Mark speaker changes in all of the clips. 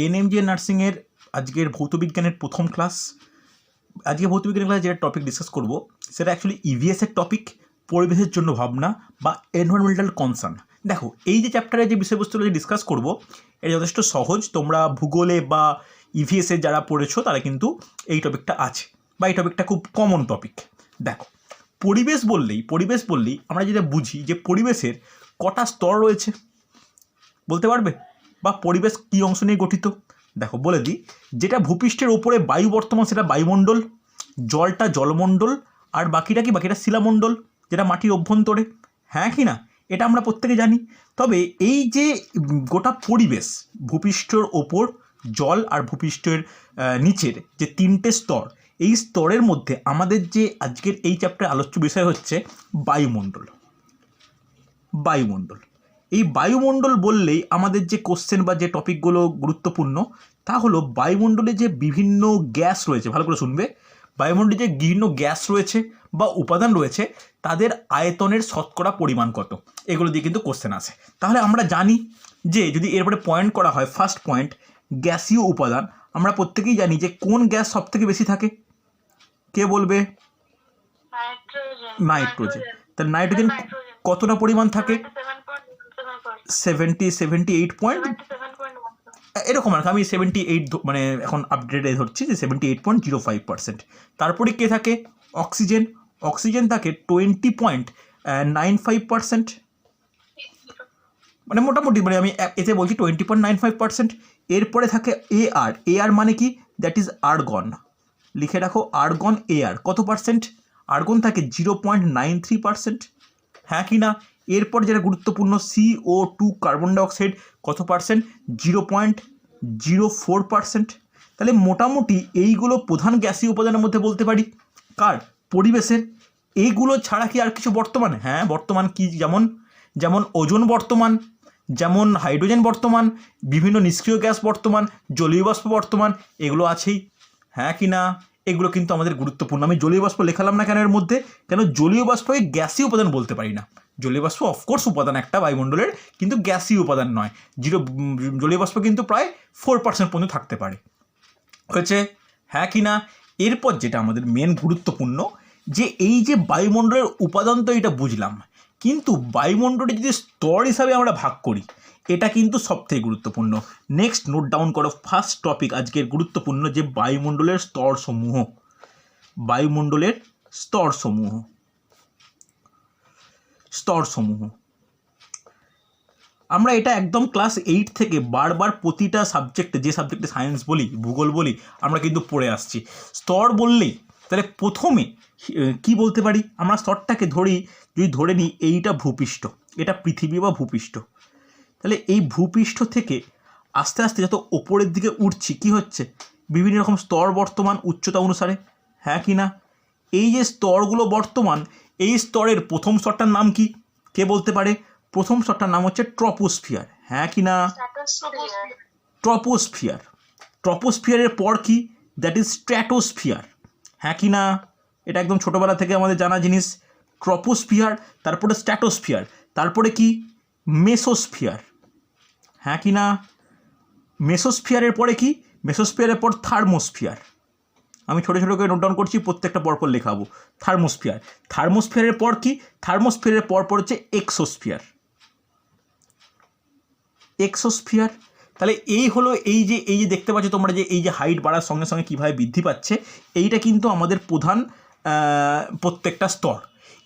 Speaker 1: এনএমজে নার্সিংয়ের আজকের ভৌতবিজ্ঞানের প্রথম ক্লাস। আজকে ভৌতবিজ্ঞানের ক্লাসে যেটা টপিক ডিসকাস করব সেটা অ্যাকচুয়ালি ইভিএসের টপিক, পরিবেশের জন্য ভাবনা বা এনভায়রনমেন্টাল কনসার্ন। দেখো, এই যে চ্যাপ্টারে যে বিষয়বস্তুগুলো যে ডিসকাস করব এটা যথেষ্ট সহজ। তোমরা ভূগোলে বা ইভিএসে যারা পড়েছো তারা কিন্তু এই টপিকটা আছে, বা এই টপিকটা খুব কমন টপিক। দেখো, পরিবেশ বললেই আমরা যেটা বুঝি যে পরিবেশের কটা স্তর রয়েছে বলতে পারবে, বা পরিবেশ কী অংশ নিয়ে গঠিত? দেখো বলে দিই, যেটা ভূপৃষ্ঠের ওপরে বায়ু বর্তমান সেটা বায়ুমণ্ডল, জলটা জলমণ্ডল, আর বাকিটা শিলামণ্ডল যেটা মাটির অভ্যন্তরে। হ্যাঁ কি না? এটা আমরা প্রত্যেকে জানি। তবে এই যে গোটা পরিবেশ, ভূপৃষ্ঠের ওপর জল আর ভূপৃষ্ঠের নিচের যে তিনটে স্তর, এই স্তরের মধ্যে আমাদের যে আজকের এই চ্যাপ্টারে আলোচ্য বিষয় হচ্ছে বায়ুমণ্ডল। এই বায়ুমণ্ডল বললেই আমাদের যে কোশ্চেন বা যে টপিকগুলো গুরুত্বপূর্ণ তা হলো বায়ুমণ্ডলে যে বিভিন্ন গ্যাস রয়েছে। ভালো করে শুনবে, বায়ুমণ্ডলে যে বিভিন্ন গ্যাস রয়েছে বা উপাদান রয়েছে তাদের আয়তনের শতকরা পরিমাণ কত, এগুলো দিয়ে কিন্তু কোশ্চেন আসে। তাহলে আমরা জানি যে যদি এরপরে পয়েন্ট করা হয়, ফার্স্ট পয়েন্ট গ্যাসীয় উপাদান। আমরা প্রত্যেকেই জানি যে কোন গ্যাস সব থেকে বেশি থাকে, কে বলবে? নাইট্রোজেন। তাহলে নাইট্রোজেন কতটা পরিমাণ থাকে? 78 এরকম আর কি। আমি 78 মানে এখন আপডেটে ধরছি যে 78.05%। তারপরে কে থাকে? অক্সিজেন থাকে 20.95%, মানে মোটামুটি, মানে আমি এতে বলছি 20.95%। এরপরে থাকে এআর মানে কি? That is argon. লিখে রাখো, আর্গন এআর কত পার্সেন্ট? আর্গন থাকে 0.93%। হ্যাঁ কি না? এরপর যেটা গুরুত্বপূর্ণ CO2 কার্বন ডাইঅক্সাইড কত পার্সেন্ট? 0.04%। তাহলে মোটামুটি এইগুলো প্রধান গ্যাসীয় উপাদানের মধ্যে বলতে পারি। কার? পরিবেশের। এইগুলো ছাড়া কি আর কিছু বর্তমান? হ্যাঁ, বর্তমান কি? যেমন ওজোন বর্তমান, যেমন হাইড্রোজেন বর্তমান, বিভিন্ন নিষ্ক্রিয় গ্যাস বর্তমান, জলীয় বাষ্প বর্তমান, এগুলো আছেই। হ্যাঁ কি না? এগুলো কিন্তু আমাদের গুরুত্বপূর্ণ। আমি জলীয় বাষ্প লেখালাম না কেন এর মধ্যে? কেন জলীয় বাষ্পকে গ্যাসীয় উপাদান বলতে পারি না। জলীয় বাষ্প অফকোর্স উপাদান একটা বায়ুমণ্ডলের, কিন্তু গ্যাসীয় উপাদান নয়। জলীয় বাষ্প কিন্তু প্রায় 4% পর্যন্ত থাকতে পারে। হয়েছে? হ্যাঁ কি না? এরপর যেটা আমাদের মেন গুরুত্বপূর্ণ, যে এই যে বায়ুমণ্ডলের উপাদান তো এটা বুঝলাম, কিন্তু বায়ুমণ্ডলে যদি স্তর হিসাবে আমরা ভাগ করি, এটা কিন্তু সবথেকে গুরুত্বপূর্ণ। নেক্সট নোট ডাউন করো, ফার্স্ট টপিক আজকের গুরুত্বপূর্ণ যে বায়ুমণ্ডলের স্তরসমূহ। আমরা এটা একদম ক্লাস 8 থেকে বারবার প্রতিটা সাবজেক্টে, যে সাবজেক্টে সায়েন্স বলি, ভূগোল বলি, আমরা কিন্তু পড়ে আসছি। স্তর বললেই তাহলে প্রথমে কি বলতে পারি? আমরা স্তরটাকে যদি ধরে নিই এইটা ভূপৃষ্ঠ, এটা পৃথিবী বা ভূপৃষ্ঠ। তাহলে এই ভূপৃষ্ঠ থেকে আস্তে আস্তে যত ওপরের দিকে উঠছি, কি হচ্ছে? বিভিন্ন রকম স্তর বর্তমান উচ্চতা অনুসারে। হ্যাঁ কি না? এই যে স্তরগুলো বর্তমান, এই স্তরের প্রথম স্তরটার নাম কি? কে বলতে পারে? প্রথম স্তরটার নাম হচ্ছে ট্রপোস্ফিয়ার। হ্যাঁ কি না? ট্রপোস্ফিয়ারের পর কি? That is stratosphere. হ্যাঁ কি না? এটা একদম ছোটোবেলা থেকে আমাদের জানা জিনিস। ট্রপোস্ফিয়ার, তারপরে স্ট্র্যাটোস্ফিয়ার, তারপরে কি? মেসোস্ফিয়ার। হ্যাঁ কি না? মেসোস্ফিয়ারের পরে কি? মেসোস্ফিয়ারের পর থার্মোস্ফিয়ার। আমি ছোটো ছোটো করে নোট ডাউন করছি, প্রত্যেকটা পরপর লেখাবো। থার্মোস্ফিয়ারের পর কি? থার্মোস্ফিয়ারের পর হচ্ছে এক্সোস্ফিয়ার। তাহলে এই হলো এই যে দেখতে পাচ্ছ তোমরা, যে এই যে হাইট বাড়ার সঙ্গে সঙ্গে কীভাবে বৃদ্ধি পাচ্ছে, এইটা কিন্তু আমাদের প্রধান প্রত্যেকটা স্তর।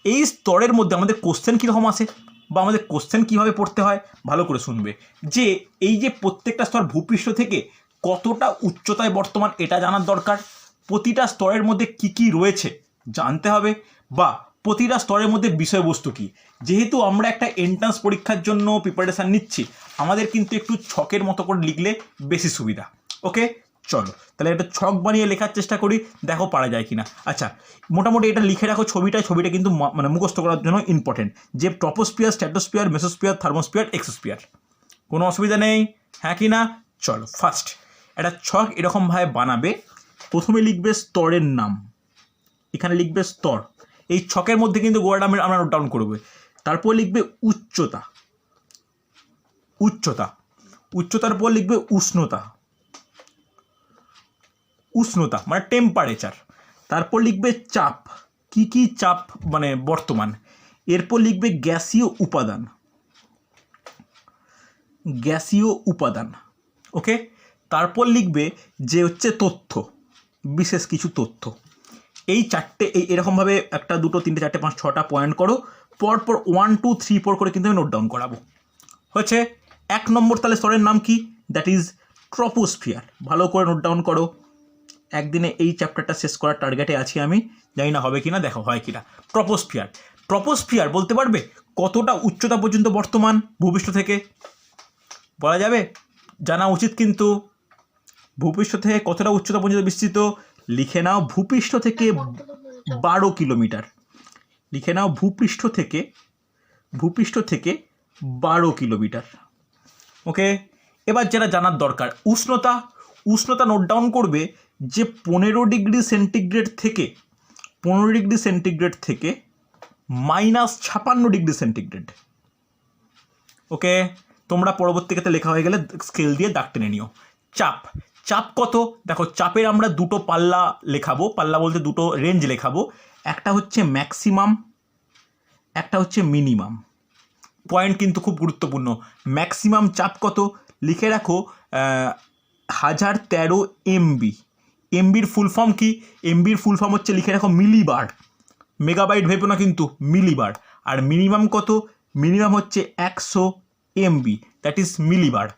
Speaker 1: এই স্তরের মধ্যে আমাদের কোশ্চেন কীরকম আসে বা আমাদের কোশ্চেন কীভাবে পড়তে হয়, ভালো করে শুনবে। যে এই যে প্রত্যেকটা স্তর ভূপৃষ্ঠ থেকে কতটা উচ্চতায় বর্তমান, এটা জানার দরকার। প্রতিটা স্তরের মধ্যে কি কি রয়েছে জানতে হবে, বা প্রতিটা স্তরের মধ্যে বিষয়বস্তু কী। যেহেতু আমরা একটা এন্ট্রান্স পরীক্ষার জন্য প্রিপারেশান নিচ্ছি, আমাদের কিন্তু একটু ছকের মতো করে লিখলে বেশি সুবিধা। ওকে, চলো তাহলে একটা ছক বানিয়ে লেখার চেষ্টা করি, দেখো পারা যায় কিনা। আচ্ছা, মোটামুটি এটা লিখে রাখো। ছবিটা কিন্তু মানে মুখস্থ করার জন্য ইম্পর্টেন্ট, যে troposphere, stratosphere, mesosphere, thermosphere, exosphere. কোনো অসুবিধা নেই? হ্যাঁ কি না? চলো, ফার্স্ট একটা ছক এরকমভাবে বানাবে। প্রথমে লিখবে স্তরের নাম, এখানে লিখবে স্তর। এই ছকের মধ্যে কিন্তু গোড়াটা আমরা নোট ডাউন করবো। তারপর লিখবে উচ্চতার পর লিখবে উষ্ণতা, উষ্ণতা মানে টেম্পারেচার, তারপর লিখবে চাপ, কি কি চাপ মানে বর্তমান, এরপর লিখবে গ্যাসীয় উপাদান, গ্যাসীয় উপাদান, ওকে, তারপর লিখবে যে হচ্ছে তথ্য, বিশেষ কিছু তথ্য। এই চারটে এরকমভাবে 1 2 3 4 5 6টা পয়েন্ট করো, পরপর 1 2 3 4 করে কিন্তু আমি নোট ডাউন করাবো। হচ্ছে 1 নম্বর তাহলে স্তরের নাম কি, দ্যাট ইজ ট্রপোস্ফিয়ার। ভালো করে নোট ডাউন করো, একদিনে এই চ্যাপ্টারটা শেষ করার টার্গেটে আছি আমি, জানি না হবে কিনা, দেখো হয় কিনা। ট্রপোস্ফিয়ার, ট্রপোস্ফিয়ার বলতে পারবে কতটা উচ্চতা পর্যন্ত বর্তমান ভূপৃষ্ঠ থেকে, বলা যাবে? জানা উচিত কিন্তু। ভূপৃষ্ঠ থেকে কতটা উচ্চতা পর্যন্ত বিস্তৃত, লিখে নাও ভূপৃষ্ঠ থেকে 12 কিলোমিটার, লিখে নাও ভূপৃষ্ঠ থেকে 12 কিলোমিটার, ওকে। এবার যেটা জানার দরকার উষ্ণতা, উষ্ণতা নোট ডাউন করবে যে 15 ডিগ্রি সেন্টিগ্রেড থেকে -56 ডিগ্রি সেন্টিগ্রেড, ওকে। তোমরা পরবর্তী ক্ষেত্রে লেখা হয়ে গেলে স্কেল দিয়ে দাগ টেনে নিও। চাপ, চাপ কত, দেখো চাপের আমরা দুটো পাল্লা লেখাবো, পাল্লা বলতে দুটো রেঞ্জ লেখাবো, একটা হচ্ছে ম্যাক্সিমাম, একটা হচ্ছে মিনিমাম। পয়েন্ট কিন্তু খুব গুরুত্বপূর্ণ। ম্যাক্সিমাম চাপ কত লিখে রাখো 1013 MB, এমবির ফুল ফর্ম কি, এমবির ফুল ফর্ম হচ্ছে লিখে রাখো মিলিবার, মেগাবাইট ভেবো না কিন্তু, মিলিবার। আর মিনিমাম কত, মিনিমাম হচ্ছে 100 MB, দ্যাট ইজ মিলিবার।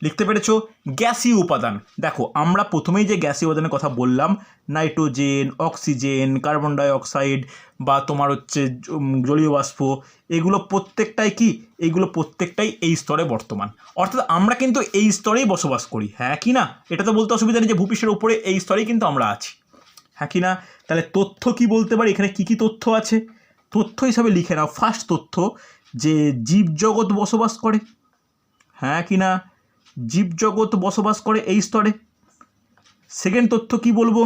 Speaker 1: লিখতে পেরেছো? গ্যাসীয় উপাদান, দেখো আমরা প্রথমেই যে গ্যাসীয় উপাদানের কথা বললাম, নাইট্রোজেন, অক্সিজেন, কার্বন ডাইঅক্সাইড বা তোমার হচ্ছে জলীয় বাষ্প, এগুলো প্রত্যেকটাই কি, এইগুলো প্রত্যেকটাই এই স্তরে বর্তমান, অর্থাৎ আমরা কিন্তু এই স্তরেই বসবাস করি, হ্যাঁ কি না? এটা তো বলতে অসুবিধা নেই যে ভূপৃষ্ঠের উপরে এই স্তরেই কিন্তু আমরা আছি, হ্যাঁ কি না? তাহলে তথ্য কি বলতে পারি, এখানে কি কি তথ্য আছে, তথ্য হিসাবে লিখে নাও। ফার্স্ট তথ্য যে জীবজগৎ বসবাস করে, হ্যাঁ কি না? জীবজগৎ বসবাস করে এই স্তরে। সেকেন্ড তথ্য কি বলবো,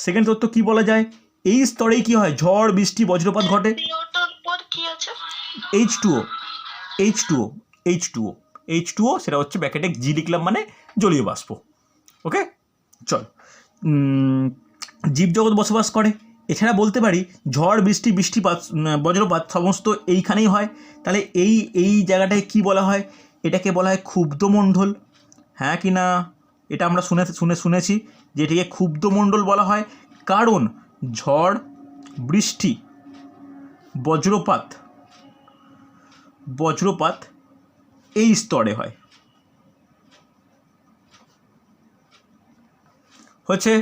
Speaker 1: সেকেন্ড তথ্য কি বলা যায়, এই স্তরেই কি হয়, ঝড় বৃষ্টি বজ্রপাত ঘটে। H2O, H2O, H2O, H2O সেটা হচ্ছে ব্র্যাকেটে জি লিখলাম মানে জলীয় বাষ্প, ওকে। চল, জীবজগৎ বসবাস করে। এছাড়া বলতে পারি ঝড় বৃষ্টি বৃষ্টিপাত বজ্রপাত সমস্ত এইখানেই হয়, তাহলে এই জায়গাটায় কি বলা হয়, এটাকে বলা হয় ক্ষুব্ধমণ্ডল, হ্যাঁ কি না? এটা আমরা শুনেছি যে এটাকে ক্ষুব্ধমণ্ডল বলা হয়, কারণ ঝড় বৃষ্টি বজ্রপাত এই স্তরে হয়। হচ্ছে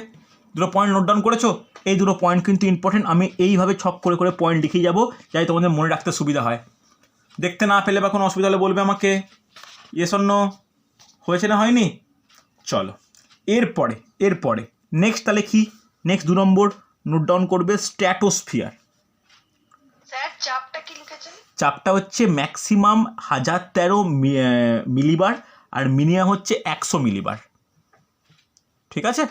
Speaker 1: দুটো পয়েন্ট নোট ডাউন করেছো? এই দুটো পয়েন্ট কিন্তু ইম্পর্টেন্ট, আমি এইভাবে ছক করে করে পয়েন্ট লিখে যাব, যাতে তোমাদের মনে রাখতে সুবিধা হয়। দেখতে না পেলে বা কোনো অসুবিধা হলে বলবে আমাকে, ইয়েস অর নো, হয়েছে না হয়নি? চলো এরপরে নেক্সট তাহলে কি, নেক্সট 2 নম্বর নোট ডাউন করবে স্ট্র্যাটোস্ফিয়ার।
Speaker 2: স্যার চাপটা কি লিখেছেন?
Speaker 1: চাপটা হচ্ছে ম্যাক্সিমাম 1013 মিলিবার আর মিনিমাম হচ্ছে 100 মিলিবার, ঠিক আছে,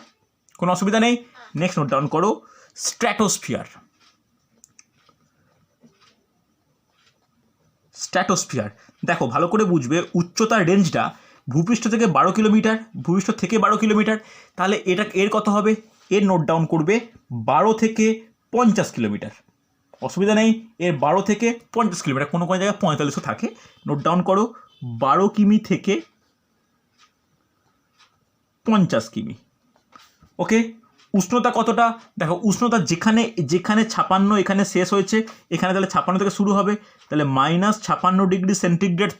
Speaker 1: কোনো অসুবিধা নেই। নেক্সট নোট ডাউন করো স্ট্র্যাটোস্ফিয়ার। স্ট্র্যাটোস্ফিয়ার দেখো ভালো করে বুঝবে, উচ্চতার রেঞ্জটা ভূপৃষ্ঠ থেকে 12 কিলোমিটার, ভূপৃষ্ঠ থেকে 12 কিলোমিটার, তাহলে এর কত হবে, এর নোট ডাউন করবে 12 থেকে 50 কিলোমিটার, অসুবিধা নেই, এর 12 থেকে 50 কিলোমিটার, কোনো কোনো জায়গায় 45ও থাকে। নোট ডাউন করো 12 কিমি থেকে 50 কিমি, ওকে। উষ্ণতা কতটা, দেখো উষ্ণতা যেখানে 56 এখানে শেষ হয়েছে, এখানে তাহলে 56 থেকে শুরু হবে, তাহলে -56 ডিগ্রি সেন্টিগ্রেড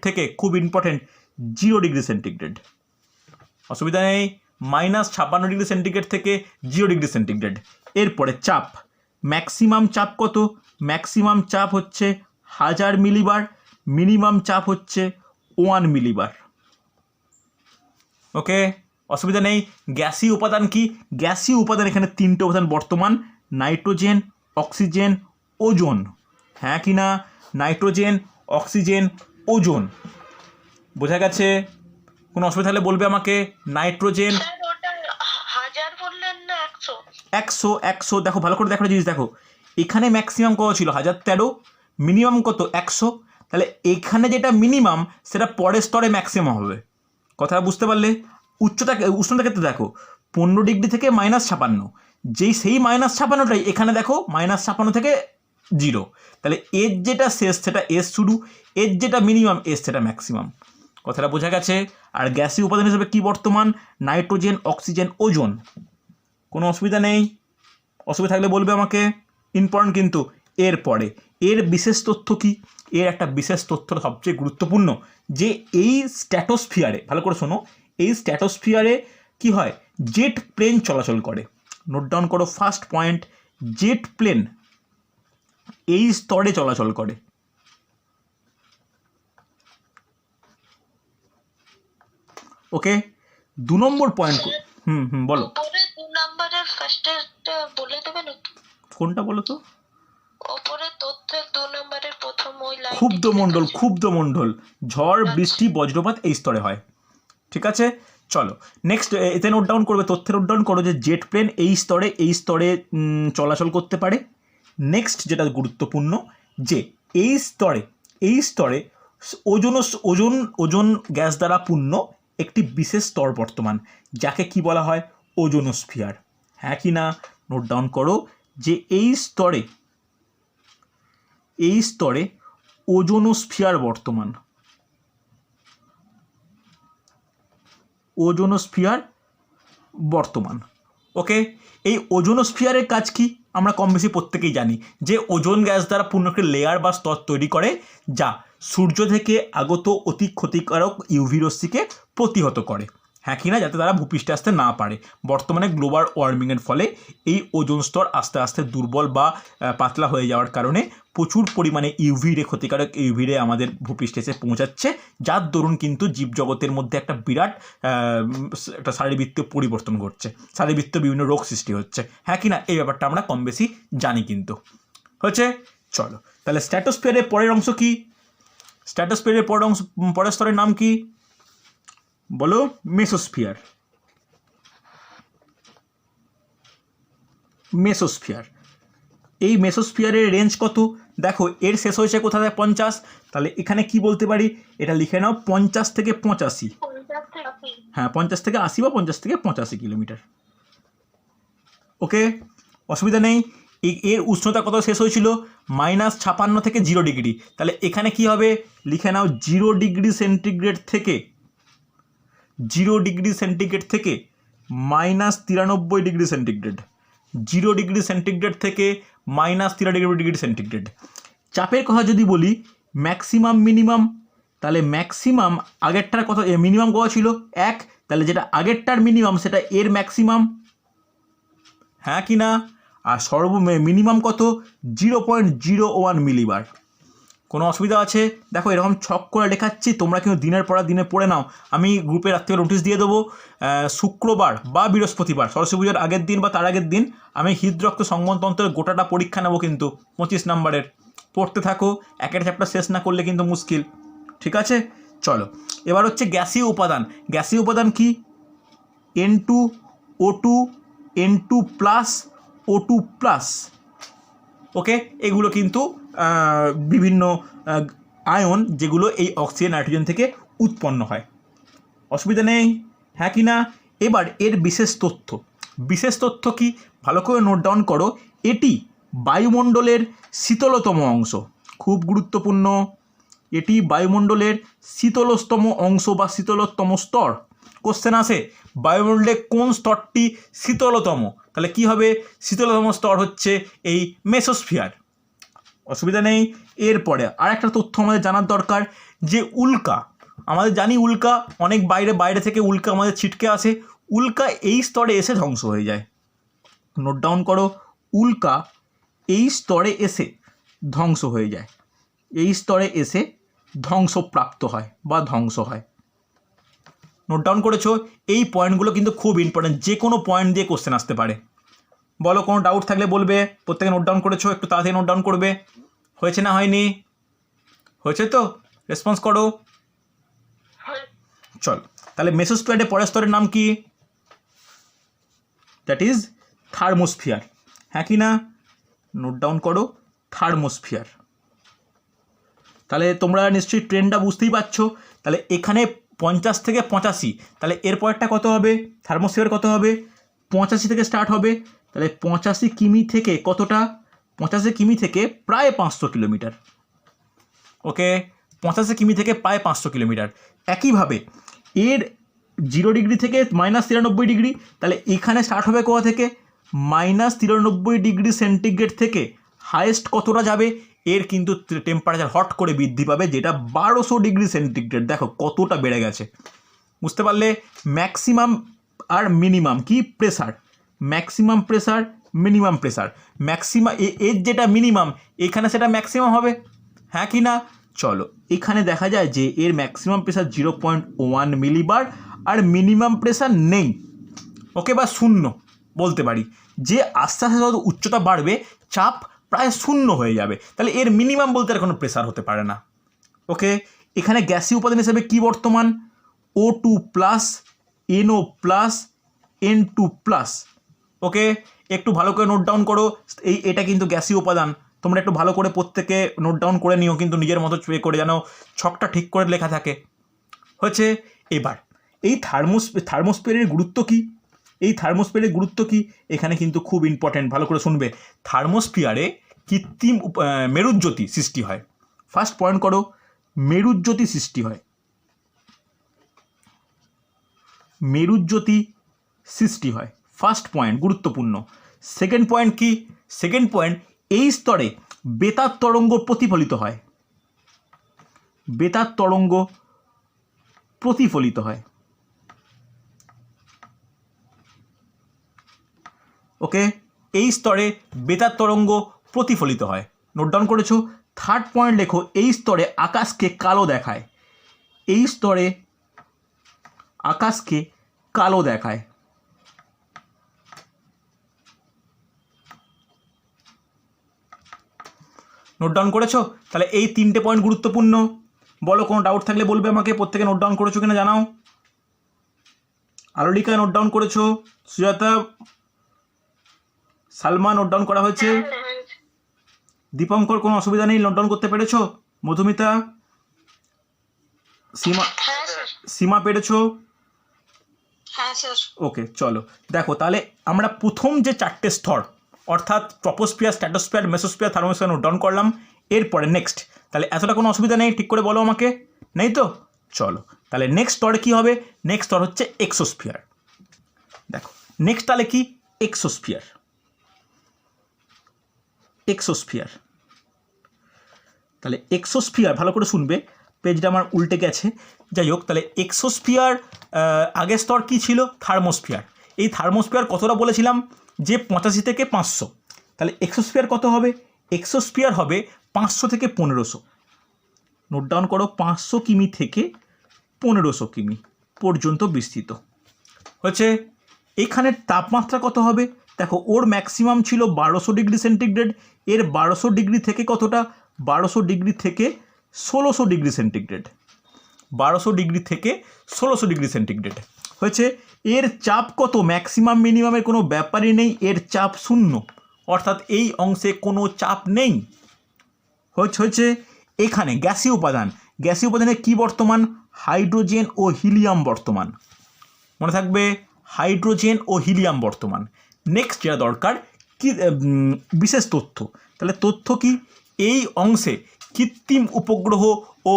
Speaker 1: থেকে খুব ইম্পর্টেন্ট 0 ডিগ্রি সেন্টিগ্রেড, অসুবিধা নেই, -56 ডিগ্রি সেন্টিগ্রেড থেকে 0 ডিগ্রি সেন্টিগ্রেড। এরপরে চাপ, ম্যাক্সিমাম চাপ কত, ম্যাক্সিমাম চাপ হচ্ছে 1000 মিলিবার, মিনিমাম চাপ হচ্ছে 1 মিলিবার, ওকে, অসুবিধা নেই। গ্যাসীয় উপাদান কি, গ্যাসীয় উপাদান এখানে 3টে উপাদান বর্তমান, নাইট্রোজেন, অক্সিজেন, ওজোন, হ্যাঁ কি না? নাইট্রোজেন, অক্সিজেন, ওজোন, বোঝা গেছে? কোনো অসুবিধা হলে বলবে আমাকে। নাইট্রোজেন
Speaker 2: 1000 বললেন না 100?
Speaker 1: 100 দেখো ভালো করে দেখো জিনিস, দেখো এখানে ম্যাক্সিমাম কত ছিল 1013, মিনিমাম কত 100, তাহলে এখানে যেটা মিনিমাম সেটা পরের স্তরে ম্যাক্সিমাম হবে, কথা বুঝতে পারলে? উষ্ণতার ক্ষেত্রে দেখো 15 ডিগ্রি থেকে -56, যেই সেই -56টাই এখানে দেখো -56 থেকে 0, তাহলে এর যেটা শেষ সেটা এস শুরু, এর যেটা মিনিমাম এস সেটা ম্যাক্সিমাম। কথাটা বোঝা গেছে? আর গ্যাসীয় উপাদান হিসেবে কি বর্তমান? Nitrogen, oxygen, ozone. কোনো অসুবিধা নেই? অসুবিধা থাকলে বলবে আমাকে, ইম্পর্টেন্ট কিন্তু। এরপরে এর বিশেষ তথ্য কি? এর একটা বিশেষ তথ্য সবচেয়ে গুরুত্বপূর্ণ, যে এই স্ট্র্যাটোস্ফিয়ারে, ভালো করে শোনো, এই স্ট্র্যাটোস্ফিয়ারে কি হয়? জেট প্লেন চলাচল করে। নোট ডাউন করো ফার্স্ট পয়েন্ট, জেট প্লেন এই স্তরে চলাচল করে। ওকে, 2 নম্বর পয়েন্ট। বলো।
Speaker 2: উপরে 2 নাম্বারের ফার্স্টেরটা বলে দেবেন একটু?
Speaker 1: কোনটা বলো তো?
Speaker 2: উপরে তথ্যের 2 নাম্বারের প্রথম ওই লাইন।
Speaker 1: ক্ষুব্ধমণ্ডল, ঝড়, বৃষ্টি, বজ্রপাত এই স্তরে হয়। ঠিক আছে, চলো নেক্সট। এতে নোট ডাউন করবে, তথ্যে নোট ডাউন করো যে জেট প্লেন এই স্তরে চলাচল করতে পারে। নেক্সট যেটা গুরুত্বপূর্ণ, যে এই স্তরে ওজোন গ্যাস দ্বারা পূর্ণ একটি বিশেষ স্তর বর্তমান, যাকে কি বলা হয়? ওজোনোস্ফিয়ার। হ্যাঁ কি না? নোট ডাউন করো যে এই স্তরে ওজোনোস্ফিয়ার বর্তমান। ওকে, এই ওজোনোস্ফিয়ারের কাজ কি? আমরা কম বেশি প্রত্যেকেই জানি যে ওজোন গ্যাস দ্বারা পূর্ণ একটি লেয়ার বা স্তর তৈরি করে, যা সূর্য থেকে আগত অতি ক্ষতিকারক ইউভি রশ্মিকে প্রতিহত করে। হ্যাঁ কি না? যাতে তারা ভূপৃষ্ঠে আসতে না পারে। বর্তমানে গ্লোবাল ওয়ার্মিংয়ের ফলে এই ওজোন স্তর আস্তে আস্তে দুর্বল বা পাতলা হয়ে যাওয়ার কারণে প্রচুর পরিমাণে ক্ষতিকারক ইউভি রে আমাদের ভূপৃষ্ঠে এসে পৌঁছাচ্ছে, যার দরুন কিন্তু জীবজগতের মধ্যে একটা বিরাট একটা শারীরবৃত্তীয় পরিবর্তন ঘটছে, শারীরবৃত্তীয় বিভিন্ন রোগ সৃষ্টি হচ্ছে। হ্যাঁ কি না? এই ব্যাপারটা আমরা কম বেশি জানি কিন্তু। হচ্ছে, চলো তাহলে স্ট্র্যাটোস্ফিয়ারের পরের অংশ কি? স্ট্র্যাটোস্ফিয়ারের পরের স্তরের নাম কি বলো? মেসোস্ফিয়ার। এই মেসোস্ফিয়ারের রেঞ্জ কত? দেখো, এর শেষ হয়েছে কোথায়? 50। তাহলে এখানে কি বলতে পারি? এটা লিখে নাও 50 থেকে 85। হ্যাঁ, 50 থেকে 80 বা 50 থেকে 85 কিলোমিটার। ওকে, অসুবিধা নেই। এর উষ্ণতা কত শেষ হয়েছিল? -56 থেকে 0 ডিগ্রি। তাহলে এখানে কি হবে? লিখে নাও 0 ডিগ্রি সেন্টিগ্রেড থেকে -93 ডিগ্রি সেন্টিগ্রেড। 0 ডিগ্রি সেন্টিগ্রেড থেকে -93 ডিগ্রি সেন্টিগ্রেড। চাপের কথা যদি বলি, ম্যাক্সিমাম মিনিমাম, তাহলে ম্যাক্সিমাম আগেরটার কথা, মিনিমাম কত ছিল? 1। তাহলে যেটা আগেরটার মিনিমাম সেটা এর ম্যাক্সিমাম। হ্যাঁ কি না? আর মিনিমাম কত? 0.01 মিলিবার। কোনো অসুবিধা আছে? দেখো, এরকম ছক করে লেখাচ্ছি, তোমরা কিন্তু দিনের পর দিনে পড়ে নাও। আমি গ্রুপে রাত্রে নোটিশ দিয়ে দেবো, শুক্রবার বা বৃহস্পতিবার, সরস্বতী পুজোর আগের দিন বা তার আগের দিন আমি হৃদরক্ত সংবহনতন্ত্রের গোটাটা পরীক্ষা নেবো কিন্তু, 25 নম্বরের। পড়তে থাকো, একটা চ্যাপ্টার শেষ না করলে কিন্তু মুশকিল। ঠিক আছে, চলো এবার হচ্ছে গ্যাসীয় উপাদান। গ্যাসীয় উপাদান কি? N2O2, N2+, O2+। ওকে, এগুলো কিন্তু বিভিন্ন আয়ন, যেগুলো এই অক্সিজেন নাইট্রোজেন থেকে উৎপন্ন হয়। অসুবিধা নেই? হ্যাঁ কি না? এবার এর বিশেষ তথ্য কি? ভালো করে নোট ডাউন করো। এটি বায়ুমণ্ডলের শীতলতম অংশ, খুব গুরুত্বপূর্ণ। এটি বায়ুমণ্ডলের শীতলতম অংশ বা শীতলতম স্তর। কোশ্চেন আসে, বায়ুমণ্ডলে কোন স্তরটি শীতলতম? তাহলে কি হবে? শীতলতম স্তর হচ্ছে এই মেসোস্ফিয়ার। অসুবিধা নেই। এরপরে আর একটা তথ্য আমাদের জানার দরকার, যে উল্কা, আমাদের জানি উল্কা অনেক বাইরে থেকে উল্কা আমাদের ছিটকে আসে, উল্কা এই স্তরে এসে ধ্বংস হয়ে যায়। নোট ডাউন করো, উল্কা এই স্তরে এসে ধ্বংস হয়ে যায়, এই স্তরে এসে ধ্বংসপ্রাপ্ত হয় বা ধ্বংস হয়। নোট ডাউন করেছো? এই পয়েন্টগুলো কিন্তু খুব ইম্পর্টেন্ট, যে কোনো পয়েন্ট দিয়ে কোশ্চেন আসতে পারে। বলো, কোনো ডাউট থাকলে বলবে। প্রত্যেকে নোট ডাউন করেছো? একটু তাড়াতাড়ি নোট ডাউন করবে। হয়েছে না হয়নি? হয়েছে তো? রেসপন্স করো। চল, তাহলে মেসোস্ফিয়ারের পরের স্তরের নাম কি? That is thermosphere. হ্যাঁ কি না? নোট ডাউন করো, থার্মোস্ফিয়ার। তাহলে তোমরা নিশ্চয়ই ট্রেন্ডটা বুঝতেই পারছো। তাহলে এখানে 50 থেকে 85, তাহলে এর পরেরটা কত হবে? থার্মোস্ফিয়ার কত হবে? 85 থেকে স্টার্ট হবে, তাহলে 85 কিমি থেকে কতটা? 85 কিমি থেকে প্রায় 500 কিলোমিটার। ওকে, 85 কিমি থেকে প্রায় 500 কিলোমিটার। একইভাবে এর 0 ডিগ্রি থেকে -93 ডিগ্রি, তাহলে এখানে স্টার্ট হবে কোথা থেকে? -93 ডিগ্রি সেন্টিগ্রেড থেকে হায়েস্ট কতটা যাবে? এর কিন্তু টেম্পারেচার হট করে বৃদ্ধি পাবে, যেটা 1200 ডিগ্রি সেন্টিগ্রেড। দেখো কতটা বেড়ে গেছে, বুঝতে পারলে? ম্যাক্সিমাম আর মিনিমাম কি pressure, maximum pressure, minimum pressure. এর যেটা মিনিমাম এখানে সেটা ম্যাক্সিমাম হবে, হ্যাঁ কি না? চলো, এখানে দেখা যায় যে এর ম্যাক্সিমাম প্রেসার 0.1 মিলিবার আর মিনিমাম প্রেসার নেই। ওকে, বা শূন্য বলতে পারি, যে আস্তে আস্তে যত উচ্চতা বাড়বে চাপ প্রায় শূন্য হয়ে যাবে, তাহলে এর মিনিমাম বলতে আর কোনো প্রেসার হতে পারে না। ওকে, এখানে গ্যাসীয় উপাদান হিসেবে কি বর্তমান? O2 plus, NO plus, N2 plus. Okay, একটু ভালো করে নোট ডাউন করো, এটা কিন্তু গ্যাসীয় উপাদান। তোমরা একটু ভালো করে প্রত্যেকে নোট ডাউন করে নিও, কিন্তু নিজের মতো করে যেন ছকটা ঠিক করে লেখা থাকে। হচ্ছে, এবার এই থার্মোস্ফিয়ারের গুরুত্ব কি? এই থার্মোস্ফিয়ারের গুরুত্ব কি এখানে কিন্তু খুব ইম্পর্ট্যান্ট, ভালো করে শুনবে। থার্মোস্ফিয়ারে কৃত্রিম মেরুজ্যোতি সৃষ্টি হয়। ফার্স্ট পয়েন্ট করো, মেরুজ্যোতি সৃষ্টি হয়, মেরুজ্যোতি সৃষ্টি হয়। ফার্স্ট পয়েন্ট গুরুত্বপূর্ণ। সেকেন্ড পয়েন্ট কি? সেকেন্ড পয়েন্ট, এই স্তরে বেতার তরঙ্গ প্রতিফলিত হয়, বেতার তরঙ্গ প্রতিফলিত হয়। ওকে, এই স্তরে বেতার তরঙ্গ প্রতিফলিত হয়। নোট ডাউন করেছো? থার্ড পয়েন্ট লেখো, এই স্তরে আকাশকে কালো দেখায়, এই স্তরে আকাশকে কালো দেখায়। নোট ডাউন করেছো? তাহলে এই 3টে পয়েন্ট গুরুত্বপূর্ণ। বলো, কোনো ডাউট থাকলে বলবে আমাকে। প্রত্যেকে নোট ডাউন করেছো কিনা জানাও। আলোলিকা নোট ডাউন করেছো? সুজাতা, সালমা নোট ডাউন করা হয়েছে? দীপঙ্কর কোনো অসুবিধা নেই, নোট ডাউন করতে পেরেছো? মধুমিতা, সীমা পেরেছো? ওকে, চলো দেখো, তাহলে আমরা প্রথম যে 4টে স্তর অর্থাৎ troposphere, stratosphere, mesosphere, thermosphere note down করলাম। এরপরে নেক্সট, তাহলে এতটা কোনো অসুবিধা নেই, ঠিক করে বলো আমাকে, নেই তো? চলো, তাহলে নেক্সট স্তরে কী হবে? নেক্সট স্তর হচ্ছে এক্সোস্ফিয়ার। দেখো নেক্সট তাহলে কি? এক্সোস্ফিয়ার। এক্সোস্ফিয়ার, তাহলে এক্সোস্ফিয়ার ভালো করে শুনবে, পেজটা আমার উল্টে গেছে। যাই হোক, তাহলে এক্সোস্ফিয়ার আগের স্তর কী ছিল? থার্মোস্ফিয়ার। এই থার্মোস্ফিয়ার কতটা বলেছিলাম? যে 85 থেকে 500। তাহলে এক্সোস্ফিয়ার কত হবে? এক্সোস্ফিয়ার হবে 500 থেকে 1500। নোট ডাউন করো, 500 কিমি থেকে 1500 কিমি পর্যন্ত বিস্তৃত হচ্ছে। এখানের তাপমাত্রা কত হবে? দেখো, ওর ম্যাক্সিমাম ছিল 1200 ডিগ্রি সেন্টিগ্রেড, এর 1200 ডিগ্রি থেকে কতটা? 1200 ডিগ্রি থেকে 1600 ডিগ্রি সেন্টিগ্রেড, 1200 ডিগ্রি থেকে 1600 ডিগ্রি সেন্টিগ্রেড হয়েছে। এর চাপ কত? ম্যাক্সিমাম মিনিমামের কোনো ব্যাপারই নেই, এর চাপ শূন্য, অর্থাৎ এই অংশে কোনো চাপ নেই। হচ্ছে এখানে গ্যাসীয় উপাদান, গ্যাসীয় উপাদানে কি বর্তমান? হাইড্রোজেন ও হিলিয়াম বর্তমান, মনে থাকবে, হাইড্রোজেন ও হিলিয়াম বর্তমান। নেক্সট যেটা দরকার কি বিশেষ তথ্য, তাহলে তথ্য কি? এই অংশে কৃত্রিম উপগ্রহ ও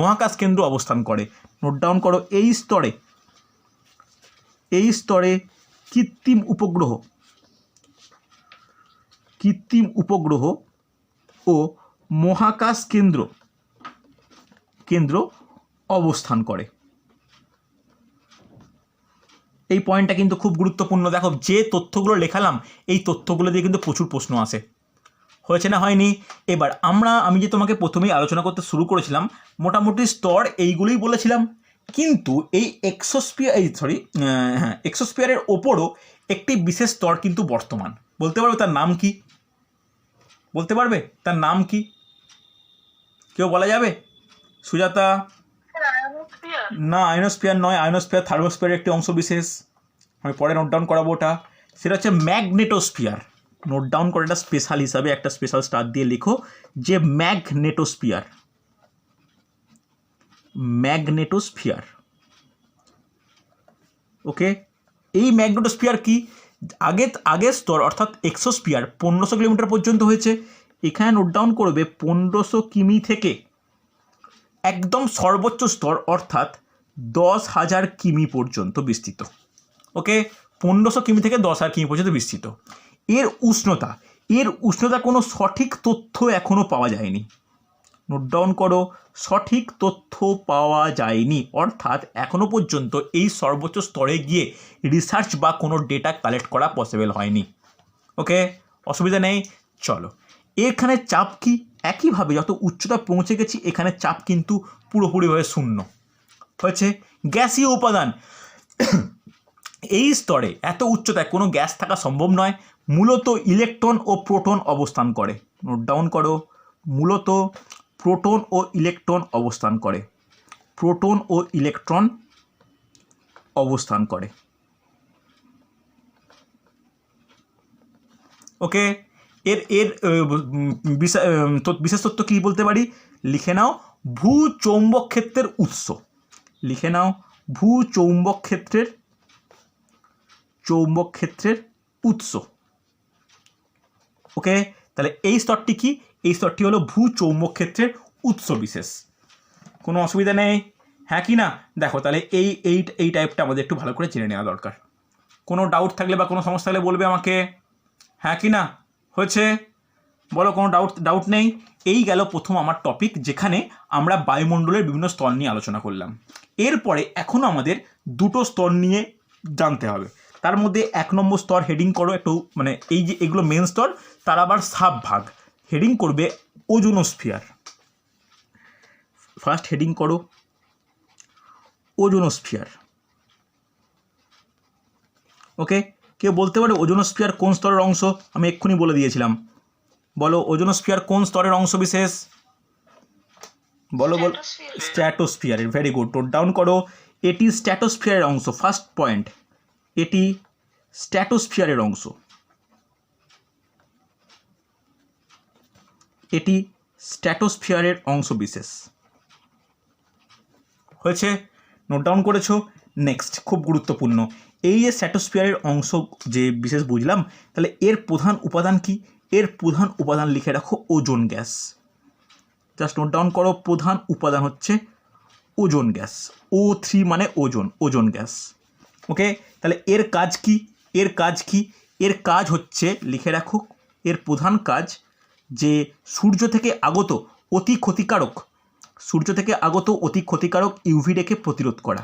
Speaker 1: মহাকাশ কেন্দ্র অবস্থান করে। নোট ডাউন করো, এই স্তরে কৃত্রিম উপগ্রহ ও মহাকাশ কেন্দ্র অবস্থান করে। এই পয়েন্টটা কিন্তু খুব গুরুত্বপূর্ণ। দেখো, যে তথ্যগুলো লেখালাম এই তথ্যগুলো দিয়ে কিন্তু প্রচুর প্রশ্ন আসে, হয়েছে না হয়নি? এবার আমি যে তোমাকে প্রথমেই আলোচনা করতে শুরু করেছিলাম, মোটামুটি স্তর এইগুলোই বলেছিলাম, কিন্তু এই এক্সোস্ফিয়ারের ওপরও একটি বিশেষ স্তর কিন্তু বর্তমান। বলতে পারবে তার নাম কি? বলতে পারবে তার নাম কি? কেউ বলা যাবে? সুজাতা? না, আয়নোস্ফিয়ার নয়, আয়নোস্ফিয়ার থার্মোস্ফিয়ারের একটি অংশ বিশেষ, আমি পরে নোট ডাউন করাবো ওটা। সেটা হচ্ছে ম্যাগনেটোস্ফিয়ার। নোট ডাউন করে এটা স্পেশাল হিসাবে একটা স্পেশাল স্টার দিয়ে লিখো যে ম্যাগনেটোস্ফিয়ার। ওকে, এই ম্যাগনেটোস্ফিয়ার কি আগের স্তর অর্থাৎ এক্সোস্ফিয়ার 1500 কিলোমিটার পর্যন্ত হয়েছে। এখানে নোট ডাউন করবে 1500 কিমি থেকে একদম সর্বোচ্চ স্তর অর্থাৎ 10,000 কিমি পর্যন্ত বিস্তৃত। ওকে, 1500 কিমি থেকে 10,000 কিমি পর্যন্ত বিস্তৃত। এর উষ্ণতা কোনো সঠিক তথ্য এখনও পাওয়া যায়নি। নোট ডাউন করো, সঠিক তথ্য পাওয়া যায়নি, অর্থাৎ এখনও পর্যন্ত এই সর্বোচ্চ স্তরে গিয়ে রিসার্চ বা কোনো ডেটা কালেক্ট করা পসিবল হয়নি। ওকে, অসুবিধা নেই। চলো, এখানে চাপ কি? একইভাবে যত উচ্চতা পৌঁছে গেছি এখানে চাপ কিন্তু পুরোপুরিভাবে শূন্য হয়েছে। গ্যাসীয় উপাদান, এই স্তরে এত উচ্চতায় কোনো গ্যাস থাকা সম্ভব নয়। মূলত ইলেকট্রন ও প্রোটন অবস্থান করে। নোট ডাউন করো, মূলত প্রোটন ও ইলেকট্রন অবস্থান করে। প্রোটন ও ইলেকট্রন অবস্থান করে। ওকে, এর বিশেষ তথ্য কী বলতে পারি? লিখে নাও, ভূ চৌম্বক ক্ষেত্রের উৎস। লিখে নাও, ভূ চৌম্বক ক্ষেত্রের উৎস। ওকে, তাহলে এই স্তরটি কি? এই স্তরটি হলো ভূ চৌম্বক ক্ষেত্রের উৎস বিশেষ। কোনো অসুবিধা নেই, হ্যাঁ কি না? দেখো, তাহলে এই টাইপটা আমাদের একটু ভালো করে জেনে নেওয়া দরকার। কোনো ডাউট থাকলে বা কোনো সমস্যা থাকলে বলবে আমাকে, হ্যাঁ কি না? হয়েছে? বলো, কোনো ডাউট নেই? এই গেল প্রথম আমার টপিক, যেখানে আমরা বায়ুমণ্ডলের বিভিন্ন স্তর নিয়ে আলোচনা করলাম। এরপরে এখনও আমাদের দুটো স্তর নিয়ে জানতে হবে। তার মধ্যে 1 নম্বর স্তর হেডিং করো একটু, মানে এই যে এগুলো মেন স্তর, তার আবার সাব ভাগ হেডিং করবে ওজোনোস্ফিয়ার। ফার্স্ট হেডিং করো ওজোনোস্ফিয়ার। ওকে, কেউ বলতে পারে ওজোনোস্ফিয়ার কোন স্তরের অংশ? আমি এক্ষুনি বলে দিয়েছিলাম। বলো, ওজোনোস্ফিয়ার কোন স্তরের অংশ বিশেষ? বলো। স্ট্র্যাটোস্ফিয়ারের। ভেরি গুড, নোট ডাউন করো, এটি স্ট্র্যাটোস্ফিয়ারের অংশ। ফার্স্ট পয়েন্ট, এটি স্ট্র্যাটোস্ফিয়ারের অংশ। এটি স্ট্র্যাটোস্ফিয়ারের অংশ বিশেষ। হয়েছে? নোট ডাউন করেছো? নেক্সট, খুব গুরুত্বপূর্ণ, এই যে স্ট্র্যাটোস্ফিয়ারের অংশ যে বিশেষ বুঝলাম, তাহলে এর প্রধান উপাদান কি? এর প্রধান উপাদান লিখে রাখো ozone gas. Just note down করো, প্রধান উপাদান হচ্ছে ওজোন গ্যাস। O3 মানে ওজোন গ্যাস। ওকে, তাহলে এর কাজ কি? এর কাজ হচ্ছে, লিখে রাখো, এর প্রধান কাজ যে সূর্য থেকে আগত অতি ক্ষতিকারক ইউভি রেকে প্রতিরোধ করা।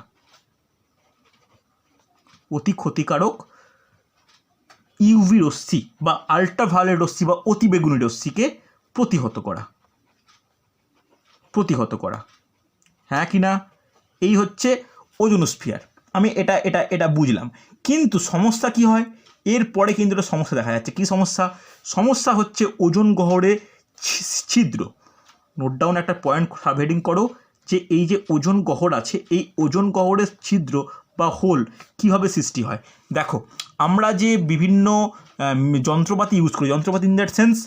Speaker 1: অতি ক্ষতিকারক ইউভি রশ্মি বা আল্ট্রাভায়োলেট রশ্মি বা অতিবেগুনি রশ্মিকে প্রতিহত করা। হ্যাঁ কি না? এই হচ্ছে ওজোনোস্ফিয়ার। আমি এটা বুঝলাম, কিন্তু সমস্যা কি হয়? এরপরে কিন্তু একটা সমস্যা দেখা যাচ্ছে। কি সমস্যা? সমস্যা হচ্ছে ওজোন গহ্বরে ছিদ্র। নোট ডাউন একটা পয়েন্ট সাবহেডিং করো, যে এই যে ওজোন গহ্বর আছে, এই ওজোন গহ্বরের ছিদ্র বা হোল কীভাবে সৃষ্টি হয়। দেখো, আমরা যে বিভিন্ন যন্ত্রপাতি ইউজ করি, যন্ত্রপাতি ইন দ্যাট সেন্স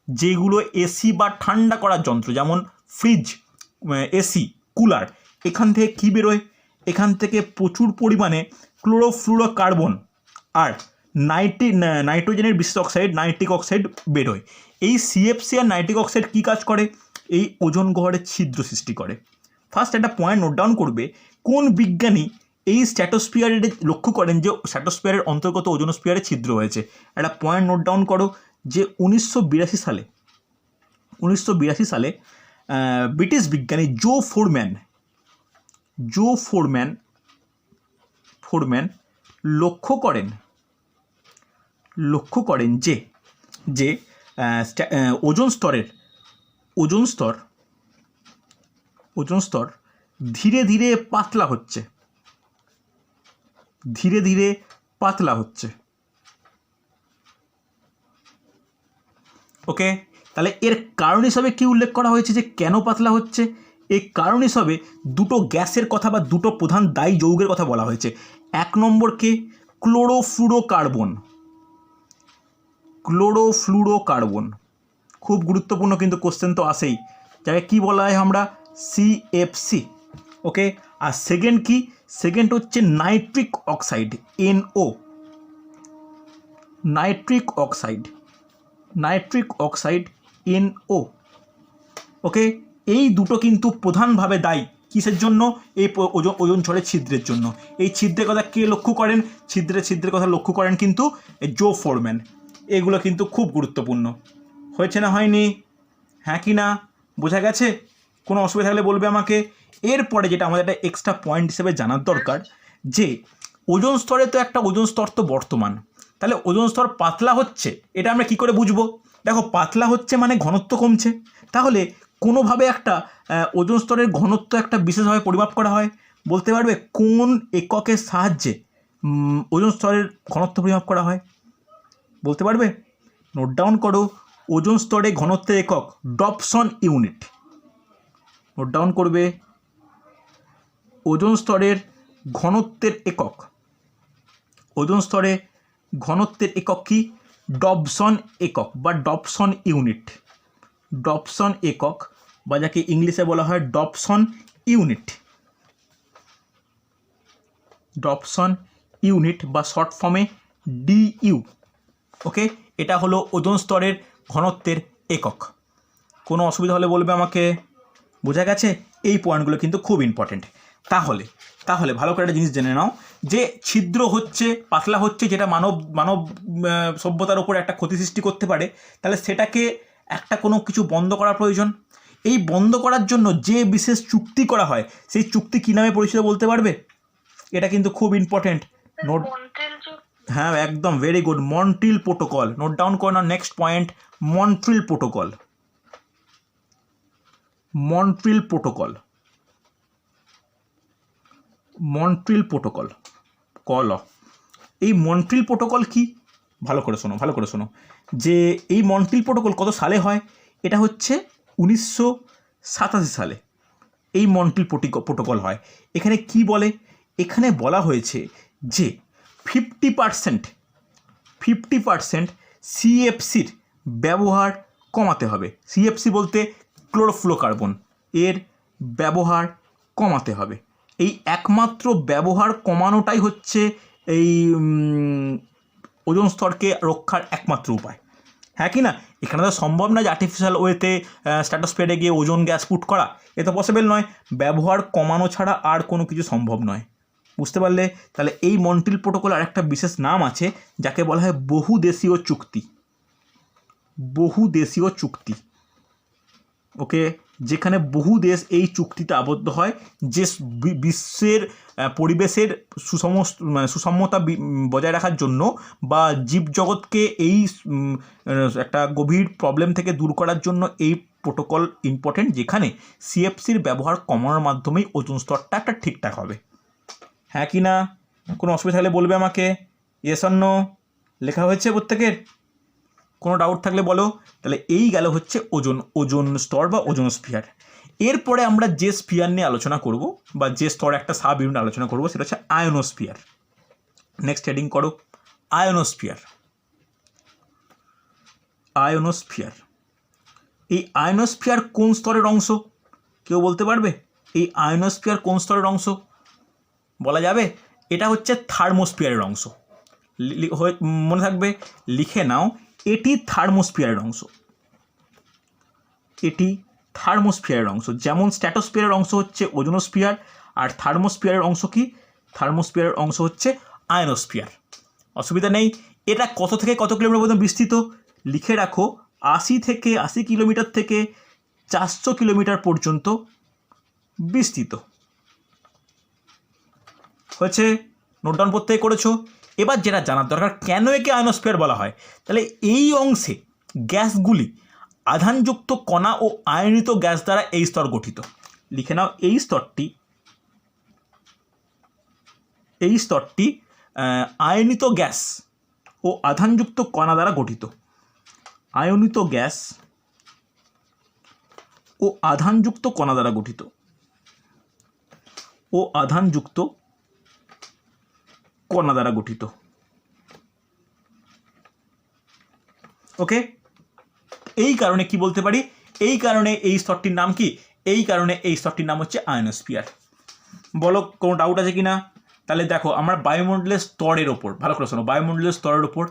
Speaker 1: যেগুলো এসি বা ঠান্ডা করার যন্ত্র, যেমন ফ্রিজ, এসি, কুলার, এখান থেকে কী বেরোয়? এখান থেকে প্রচুর পরিমাণে ক্লোরোফ্লুরোকার্বন আর নাইট্রোজেনের বিশেষ অক্সাইড, নাইট্রিক অক্সাইড বেরোয়। এই সিএফসি আর নাইট্রিক অক্সাইড কী কাজ করে? এই ওজোন গহ্বরে ছিদ্র সৃষ্টি করে। ফার্স্ট একটা পয়েন্ট নোট ডাউন করবে, কোন বিজ্ঞানী এই স্ট্র্যাটোস্ফিয়ারে লক্ষ্য করেন যে স্ট্র্যাটোস্ফিয়ারের অন্তর্গত ওজোনোস্ফিয়ারে ছিদ্র হয়েছে? একটা পয়েন্ট নোট ডাউন করো, যে 1982 সালে ব্রিটিশ বিজ্ঞানী জো ফোরম্যান লক্ষ্য করেন যে ওজোন স্তর ধীরে ধীরে পাতলা হচ্ছে। ওকে, তাহলে এর কারণ হিসাবে কি উল্লেখ করা হয়েছে যে কেন পাতলা হচ্ছে? এই কারণ হিসাবে দুটো গ্যাসের কথা বা দুটো প্রধান দায়ী যৌগের কথা বলা হয়েছে। 1 নম্বরকে ক্লোরোফ্লুরোকার্বন, খুব গুরুত্বপূর্ণ, কিন্তু কোশ্চেন তো আসেই, যাকে কি বলা হয় আমরা? CFC। ওকে, আর সেকেন্ড কি, সেকেন্ড হচ্ছে nitric oxide, NO, nitric oxide, nitric oxide NO। ওকে, এই দুটো কিন্তু প্রধানভাবে দায়ী কিসের জন্য, এই ওজোন স্তরের ছিদ্রের জন্য। এই ছিদ্রের কথা কে লক্ষ্য করেন, ছিদ্রের কথা লক্ষ্য করেন কিন্তু জো ফোরম্যান। এগুলো কিন্তু খুব গুরুত্বপূর্ণ। হয়েছে না হয়নি, হ্যাঁ কি না, বোঝা গেছে? কোনো অসুবিধা থাকলে বলবে আমাকে। এরপরে যেটা আমাদের একটা এক্সট্রা পয়েন্ট হিসেবে জানার দরকার, যে ওজোন স্তরে তো একটা ওজোন স্তর তো বর্তমান, তাহলে ওজোন স্তর পাতলা হচ্ছে এটা আমরা কি করে বুঝবো? দেখো, পাতলা হচ্ছে মানে ঘনত্ব কমছে, তাহলে কোনোভাবে একটা ওজোন স্তরের ঘনত্ব একটা বিশেষভাবে পরিমাপ করা হয়। বলতে পারবে কোন এককের সাহায্যে ওজোন স্তরের ঘনত্ব পরিমাপ করা হয়? বলতে পারবে? নোট ডাউন করো, ওজোন স্তরে ঘনত্বের একক ডবসন ইউনিট। নোট ডাউন করবে, ওজোন স্তরের ঘনত্বের একক, ওজোন স্তরে ঘনত্বের একক কি? ডবসন একক বা ডবসন ইউনিট, ডবসন একক বা যাকে ইংলিশে বলা হয় ডবসন ইউনিট, ডবসন ইউনিট বা শর্ট ফর্মে DU। ওকে, এটা হলো ওজোন স্তরের ঘনত্বের একক। কোনো অসুবিধা হলে বলবে আমাকে। বোঝা গেছে? এই পয়েন্টগুলো কিন্তু খুব ইম্পর্টেন্ট। তাহলে ভালো করে একটা জিনিস জেনে নাও, যে ছিদ্র হচ্ছে, পাতলা হচ্ছে, যেটা মানব সভ্যতার ওপর একটা ক্ষতি সৃষ্টি করতে পারে, তাহলে সেটাকে একটা কোনো কিছু বন্ধ করা প্রয়োজন। এই বন্ধ করার জন্য যে বিশেষ চুক্তি করা হয়, সেই চুক্তি কী নামে পরিচিত বলতে পারবে? এটা কিন্তু খুব ইম্পর্টেন্ট। নোট, হ্যাঁ একদম very good, Montreal protocol. Note down করে নাও next point, Montreal protocol, Montreal protocol, Montreal protocol call. এই মন্ট্রিল প্রোটোকল কি? ভালো করে শোনো, যে এই মন্ট্রিল প্রোটোকল কত সালে হয়? এটা হচ্ছে 1987 সালে এই মন্ট্রিল প্রোটোকল হয়। এখানে কি বলে? এখানে বলা হয়েছে যে 50% CFCর ব্যবহার কমাতে হবে। CFC বলতে ক্লোরোফ্লোরোকার্বন, এর ব্যবহার কমাতে হবে। এই একমাত্র ব্যবহার কমানোটাই হচ্ছে এই ওজোন স্তরকে রক্ষার একমাত্র উপায়, হ্যাঁ কি না? এখানে তো সম্ভব না যে আর্টিফিশিয়াল ওয়েতে স্ট্র্যাটোস্ফিয়ারে গিয়ে ওজোন গ্যাস পুট করা, এ তো পসিবল নয়। ব্যবহার কমানো ছাড়া আর কোনো কিছু সম্ভব নয়। বুঝতে পারলে? তাহলে এই মন্ট্রিল প্রোটোকল আর একটা বিশেষ নাম আছে, যাকে বলা হয় বহুদেশীয় চুক্তি, বহুদেশীয় চুক্তি। ওকে, যেখানে বহু দেশ এই চুক্তিতে আবদ্ধ হয়, যে বিশ্বের পরিবেশের সুষমতা বজায় রাখার জন্য বা জীবজগৎকে এই একটা গভীর প্রবলেম থেকে দূর করার জন্য এই প্রোটোকল ইম্পর্টেন্ট, যেখানে CFCর ব্যবহার কমানোর মাধ্যমেই ওজোন স্তরটা একটা ঠিকঠাক হবে, হ্যাঁ কি না? কোনো অসুবিধা থাকলে বলবে আমাকে। ইয়েস অর নো লেখা হয়েছে প্রত্যেকের? কোনো ডাউট থাকলে বলো। তাহলে এই গেল হচ্ছে ওজোন স্তর বা ওজোন স্ফিয়ার। এরপরে আমরা যে স্ফিয়ার নিয়ে আলোচনা করব বা যে স্তর একটা সাব ইউনিট আলোচনা করব, সেটা হচ্ছে আয়নোস্ফিয়ার। নেক্সট হেডিং করো, আয়নোস্ফিয়ার। আয়নোস্ফিয়ার, এই আয়নোস্ফিয়ার কোন স্তরের অংশ? কেউ বলতে পারবে এই আয়নোস্ফিয়ার কোন স্তরের অংশ? বলা যাবে? এটা হচ্ছে থার্মোস্ফিয়ারের অংশ। মনে থাকবে, লিখে নাও, এটি থার্মোস্ফিয়ারের অংশ, এটি থার্মোস্ফিয়ারের অংশ। যেমন স্ট্র্যাটোস্ফিয়ারের অংশ হচ্ছে ওজোনোস্ফিয়ার, আর থার্মোস্ফিয়ারের অংশ কি? থার্মোস্ফিয়ারের অংশ হচ্ছে আয়নোস্ফিয়ার। অসুবিধা নেই। এটা কত থেকে কত কিলোমিটার পর্যন্ত বিস্তৃত? লিখে রাখো, 80 কিলোমিটার থেকে 400 কিলোমিটার পর্যন্ত বিস্তৃত। হয়েছে? নোট ডাউন প্রত্যেকে করেছো? এবার যেটা জানার দরকার, কেন একে আয়নোস্ফিয়ার বলা হয়? তাহলে এই অংশে গ্যাসগুলি আধানযুক্ত কণা ও আয়নিত গ্যাস দ্বারা এই স্তর গঠিত। লিখে নাও, এই স্তরটি আয়নিত গ্যাস ও আধানযুক্ত কণা দ্বারা গঠিত। আয়নিত গ্যাস ও আধানযুক্ত কণা দ্বারা গঠিত, ও আধানযুক্ত কণা দ্বারা গঠিত। ওকে, এই কারণে কি বলতে পারি? এই কারণে এই স্তরটির নাম কি? এই কারণে এই স্তরটির নাম হচ্ছে আয়নোস্ফিয়ার। বলো কোনো ডাউট আছে কি না? তাহলে দেখো আমরা বায়ুমণ্ডলের স্তরের ওপর, ভালো করে শোনো, বায়ুমণ্ডলের স্তরের ওপর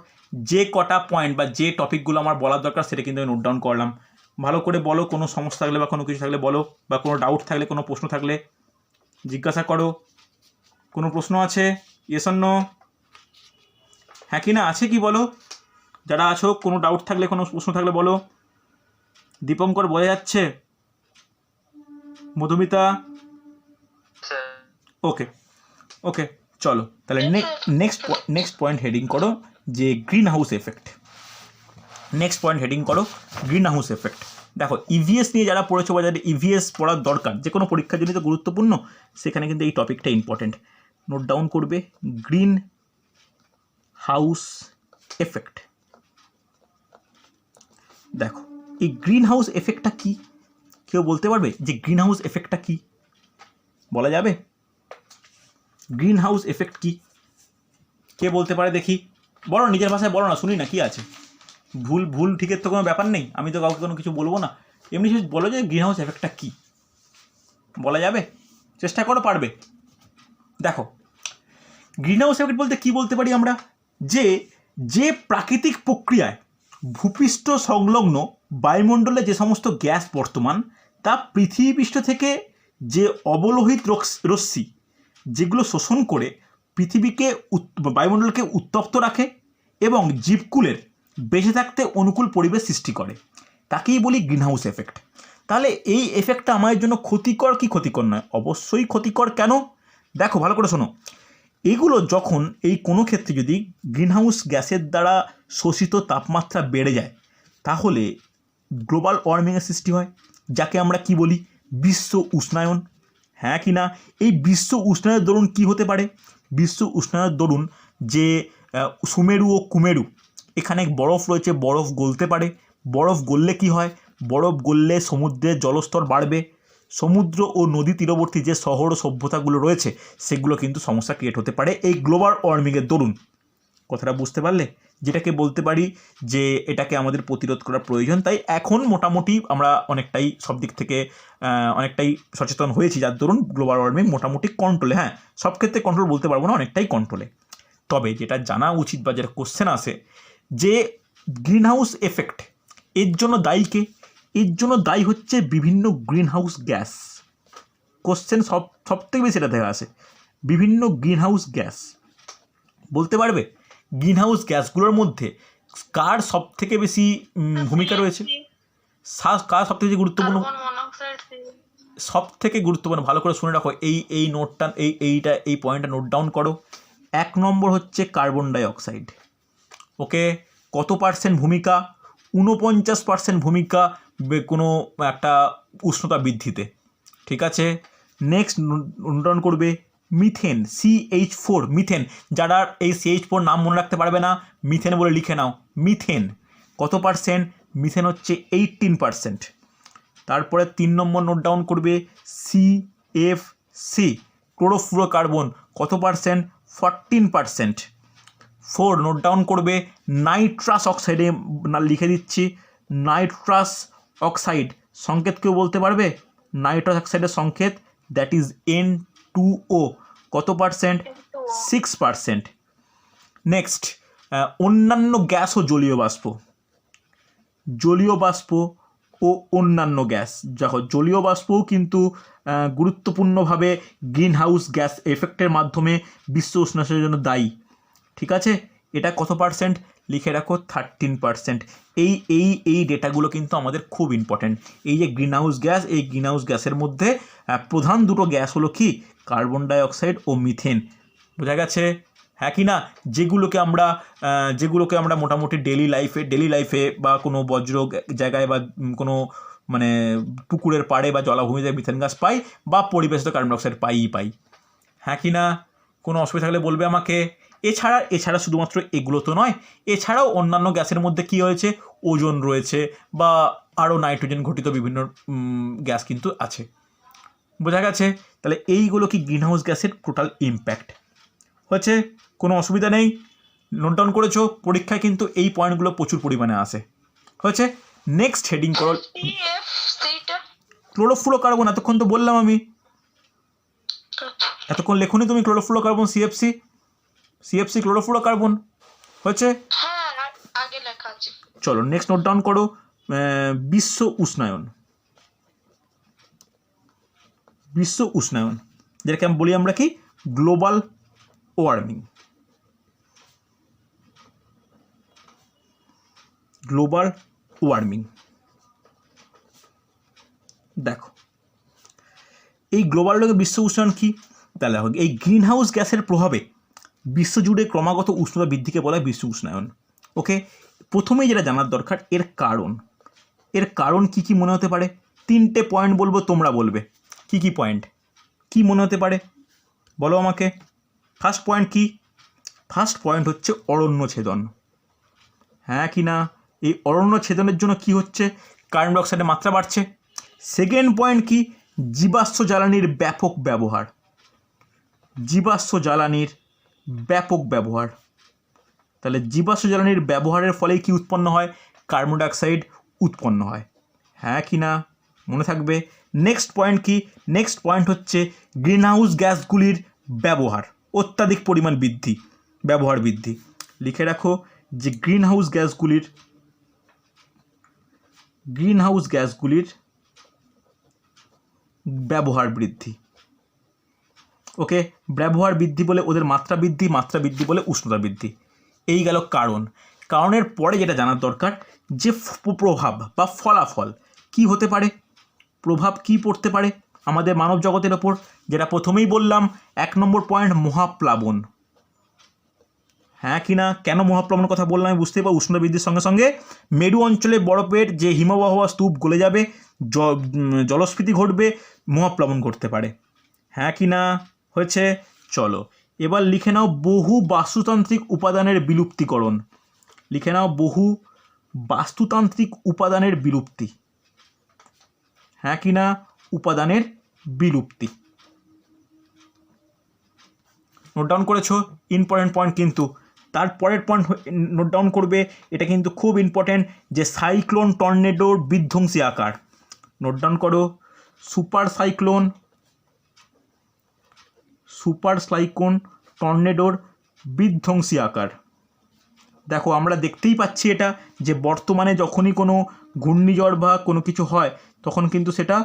Speaker 1: যে কটা পয়েন্ট বা যে টপিকগুলো আমার বলার দরকার সেটা কিন্তু আমি নোট ডাউন করলাম। ভালো করে বলো, কোনো সমস্যা থাকলে বা কোনো কিছু থাকলে বলো, বা কোনো ডাউট থাকলে, কোনো প্রশ্ন থাকলে জিজ্ঞাসা করো। কোনো প্রশ্ন আছে? Yes or no? হ্যাঁ কি না আছে কি বলো, যারা আছো কোনো ডাউট থাকলে, কোনো প্রশ্ন থাকলে বলো। দীপঙ্কর বোঝা যাচ্ছে? মধুমিতা? ওকে ওকে, চলো তাহলে নেক্সট পয়েন্ট হেডিং করো যে green house effect. Next point heading করো গ্রিন হাউস এফেক্ট। দেখো ইভিএস নিয়ে যারা পড়েছো বা যাদের ইভিএস পড়ার দরকার, যে কোনো পরীক্ষার জন্য তো গুরুত্বপূর্ণ, সেখানে কিন্তু এই টপিকটা ইম্পর্টেন্ট। নোট ডাউন করবে গ্রিন হাউস এফেক্ট। দেখো এই গ্রিন হাউস এফেক্টটা কি, কেউ বলতে পারবে যে গ্রিন হাউস এফেক্টটা কি? বলা যাবে গ্রিন হাউস এফেক্ট কি? কে বলতে পারে দেখি? বলো, নিজের ভাষায় বলো না, শুনি না, কি আছে? ভুল ঠিকের তো কোনো ব্যাপার নেই, আমি তো কাউকে কোনো কিছু বলবো না, এমনি বলো যে গ্রিন হাউস এফেক্টটা কী, বলা যাবে? চেষ্টা করো, পারবে। দেখো গ্রিন হাউস এফেক্ট বলতে কি বলতে পারি আমরা, যে প্রাকৃতিক প্রক্রিয়ায় ভূপৃষ্ঠ সংলগ্ন বায়ুমণ্ডলে যে সমস্ত গ্যাস বর্তমান, তা পৃথিবীপৃষ্ঠ থেকে যে অবলোহিত রশ্মি যেগুলো শোষণ করে পৃথিবীকে বায়ুমণ্ডলকে উত্তপ্ত রাখে এবং জীবকুলের বেঁচে থাকতে অনুকূল পরিবেশ সৃষ্টি করে, তাকেই বলি গ্রিন হাউস এফেক্ট। তাহলে এই এফেক্টটা আমাদের জন্য ক্ষতিকর কি ক্ষতিকর নয়? অবশ্যই ক্ষতিকর। কেন? দেখো ভালো করে শোনো, এগুলো যখন এই কোনো ক্ষেত্রে যদি গ্রিনহাউস গ্যাসের দ্বারা শোষিত তাপমাত্রা বেড়ে যায়, তাহলে গ্লোবাল ওয়ার্মিংয়ের সৃষ্টি হয়, যাকে আমরা কি বলি? বিশ্ব উষ্ণায়ন। হ্যাঁ কি না? এই বিশ্ব উষ্ণায়নের দরুন কি হতে পারে? বিশ্ব উষ্ণায়নের দরুন যে সুমেরু ও কুমেরু, এখানে বরফ রয়েছে, বরফ গলতে পারে। বরফ গললে কি হয়? বরফ গললে সমুদ্রের জলস্তর বাড়বে, সমুদ্র ও নদী তীরবর্তী যে শহর ও সভ্যতাগুলো রয়েছে সেগুলো কিন্তু সমস্যা ক্রিয়েট হতে পারে এই গ্লোবাল ওয়ার্মিংয়ের দরুন। কথাটা বুঝতে পারলে? যেটাকে বলতে পারি যে এটাকে আমাদের প্রতিরোধ করার প্রয়োজন। তাই এখন মোটামুটি আমরা অনেকটাই সব দিক থেকে অনেকটাই সচেতন হয়েছি, যার দরুন গ্লোবাল ওয়ার্মিং মোটামুটি কন্ট্রোলে। হ্যাঁ, সব ক্ষেত্রে কন্ট্রোল বলতে পারবো না, অনেকটাই কন্ট্রোলে। তবে যেটা জানা উচিত বা যেটা কোশ্চেন আসে যে গ্রিন হাউস এফেক্ট এর জন্য দায়ী কে? এর জন্য দায়ী হচ্ছে বিভিন্ন গ্রিন হাউস গ্যাস। কোশ্চেন সব থেকে বেশি এটা দেখা আসে, বিভিন্ন গ্রিন হাউস গ্যাস। বলতে পারবে গ্রিন হাউস গ্যাসগুলোর মধ্যে কার সব থেকে বেশি ভূমিকা রয়েছে? কার সব থেকে গুরুত্বপূর্ণ? সব থেকে গুরুত্বপূর্ণ, ভালো করে শুনে রাখো, এই নোটটা, এই পয়েন্টটা নোট ডাউন করো। 1 নম্বর হচ্ছে কার্বন ডাই অক্সাইড। ওকে, কত পার্সেন্ট ভূমিকা? 49% ভূমিকা কোনো একটা উষ্ণতা বৃদ্ধিতে। ঠিক আছে, নেক্সট নোট ডাউন করবে মিথেন, CH4, মিথেন। যারা এই CH4 নাম মনে রাখতে পারবে না, মিথেন বলে লিখে নাও। মিথেন কত পার্সেন্ট? মিথেন হচ্ছে 18%। তারপরে 3 নম্বর নোট ডাউন করবে CFC, ক্লোরোফ্লোরোকার্বন, কত পার্সেন্ট? 14%। 4 নোট ডাউন করবে নাইট্রাস অক্সাইডে লিখে দিচ্ছি, নাইট্রাস অক্সাইড সংকেত কেউ বলতে পারবে? নাইট্রাস অক্সাইডের সংকেত দ্যাট ইজ N2O, কত পার্সেন্ট? 6%। নেক্সট অন্যান্য গ্যাস ও জলীয় বাষ্প। জলীয় বাষ্প ও অন্যান্য গ্যাস, দেখো জলীয় বাষ্পও কিন্তু গুরুত্বপূর্ণভাবে গ্রিন হাউস গ্যাস এফেক্টের মাধ্যমে বিশ্ব উষ্ণায়নের জন্য দায়ী। ঠিক আছে, এটা কত পার্সেন্ট? লিখে রাখো 13%। এই ডেটাগুলো কিন্তু আমাদের খুব ইম্পর্ট্যান্ট। এই যে গ্রিন হাউস গ্যাস, এই গ্রিন হাউস গ্যাসের মধ্যে প্রধান দুটো গ্যাস হলো কি? কার্বন ডাই অক্সাইড ও মিথেন। বোঝা গেছে? হ্যাঁ কি না? যেগুলোকে আমরা মোটামুটি ডেলি লাইফে বা কোনো বজ্র জায়গায় বা কোনো মানে পুকুরের পাড়ে বা জলাভূমিতে মিথেন গ্যাস পাই, বা পরিবেশিত কার্বন ডাই অক্সাইড পাই। হ্যাঁ কি না? কোনো অসুবিধা থাকলে বলবে আমাকে। এছাড়া শুধুমাত্র এগুলো তো নয়, এছাড়াও অন্যান্য গ্যাসের মধ্যে কি হয়েছে? ওজোন রয়েছে বা আরও নাইট্রোজেন ঘটিত বিভিন্ন গ্যাস কিন্তু আছে। বোঝা গেছে? তাহলে এইগুলো কি গ্রিন হাউস গ্যাসের টোটাল ইম্প্যাক্ট হচ্ছে। কোনো অসুবিধা নেই, নোট ডাউন করেছো? পরীক্ষায় কিন্তু এই পয়েন্টগুলো প্রচুর পরিমাণে আসে। হচ্ছে, নেক্সট হেডিং করো ক্লোরোফ্লোরোকার্বন। এতক্ষণ তো বললাম আমি। এতক্ষণ লেখুনি তুমি ক্লোরোফ্লোরোকার্বন সিএফসি ক্লোরোফ্লোরোকার্বন হয়েছে।
Speaker 2: হ্যাঁ আগে লেখা আছে।
Speaker 1: চলো নেক্সট নোট ডাউন করো, বিশ্ব উষ্ণায়ন। বিশ্ব উষ্ণায়ন যেটাকে আমি বলি আমরা কি গ্লোবাল ওয়ার্মিং। গ্লোবাল ওয়ার্মিং দেখো এই গ্লোবাল বিশ্ব উষ্ণায়ন কি তাহলে দেখো এই গ্রিন হাউস গ্যাসের প্রভাবে বিশ্বজুড়ে ক্রমাগত উষ্ণতা বৃদ্ধিকে বলা হয় বিশ্ব উষ্ণায়ন। ওকে, প্রথমেই যেটা জানার দরকার এর কারণ কি কি মনে হতে পারে, 3টে পয়েন্ট বলবো, তোমরা বলবে কি কি পয়েন্ট, কি মনে হতে পারে বলো আমাকে। ফার্স্ট পয়েন্ট কি? ফার্স্ট পয়েন্ট হচ্ছে অরণ্য ছেদন। হ্যাঁ কি না? এই অরণ্য ছেদনের জন্য কি হচ্ছে? কার্বন ডাই অক্সাইডের মাত্রা বাড়ছে। সেকেন্ড পয়েন্ট কি? জীবাশ্ম জ্বালানির ব্যাপক ব্যবহার। জীবাশ্ম জ্বালানির ব্যাপক ব্যবহার, তাহলে জীবাশ্ম জ্বালানির ব্যবহারের ফলে কি উৎপন্ন হয়? কার্বন ডাই অক্সাইড উৎপন্ন হয়। হ্যাঁ কি না? মনে থাকবে। নেক্সট পয়েন্ট কি? নেক্সট পয়েন্ট হচ্ছে গ্রিনহাউস গ্যাসগুলির ব্যবহার, অত্যাধিক পরিমাণ বৃদ্ধি, ব্যবহার বৃদ্ধি। লিখে রাখো যে গ্রিনহাউস গ্যাসগুলির ব্যবহার বৃদ্ধি। ওকে, ব্যবহার বৃদ্ধি বলে ওদের মাত্রা বৃদ্ধি বলে উষ্ণতা বৃদ্ধি। এই গেল কারণের পরে যেটা জানার দরকার যে প্রভাব বা ফলাফল কি হতে পারে, প্রভাব কি পড়তে পারে আমাদের মানব জগতের ওপর, যেটা প্রথমেই বললাম 1 নম্বর পয়েন্ট মহাপ্লাবন। হ্যাঁ কি না? কেন মহাপ্লাবনের কথা বললাম আমি বুঝতেই পারি, উষ্ণতা বৃদ্ধির সঙ্গে সঙ্গে মেরু অঞ্চলে বরফের যে হিমবাহ বা স্তূপ গলে যাবে, জলস্ফীতি ঘটবে, মহাপ্লাবন ঘটতে পারে। হ্যাঁ কি না? হয়েছে। চলো এবার লিখে নাও বহু বাস্তুতান্ত্রিক উপাদানের বিলুপ্তিকরণ। লিখে নাও বহু বাস্তুতান্ত্রিক উপাদানের বিলুপ্তি। হ্যাঁ কি না? উপাদানের বিলুপ্তি। নোট ডাউন করেছো? ইম্পর্টেন্ট পয়েন্ট কিন্তু। তারপরের পয়েন্ট নোট ডাউন করবে, এটা কিন্তু খুব ইম্পর্টেন্ট, যে সাইক্লোন টর্নেডোর বিধ্বংসী আকার। নোট ডাউন করো, সুপার সাইক্লোন টর্নেডোর বিধ্বংসী আকার। দেখো আমরা দেখতেই পাচ্ছি এটা, যে বর্তমানে যখনই কোনো ঘূর্ণিঝড় বা কোনো কিছু হয় তখন কিন্তু সেটা